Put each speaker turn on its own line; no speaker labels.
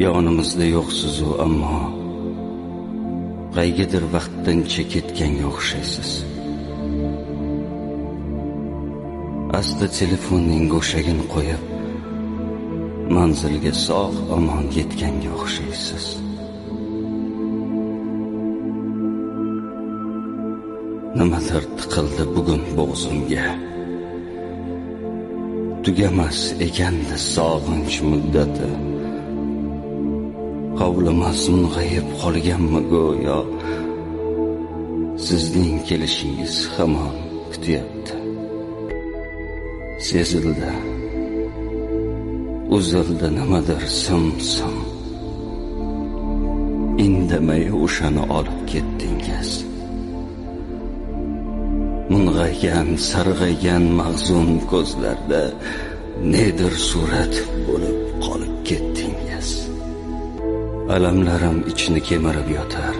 Yonimizda yo'qsiz-u ammo qaygadir vaqtdancha ketganga o'xshaysiz. Asta telefonning go'shagini qo'yib, manzilga sog' omon yetganga o'xshaysiz. Nimadir tiqildi bugun bo'g'zimga. Tugamas ekandi sog'inch muddati. Hovlimas mung'ayib qolganmi go'yo, sizning kelishingiz hamon kutyapti. Sezildi, uzildi nimadir sim-sim. Indamay o'shani olib ketdingiz. Mung'aygan, sarg'aygan mahzun ko'zlarda nedir surat bo'lib qolib ketdingiz. Alamlarim ichni kemirib yotar.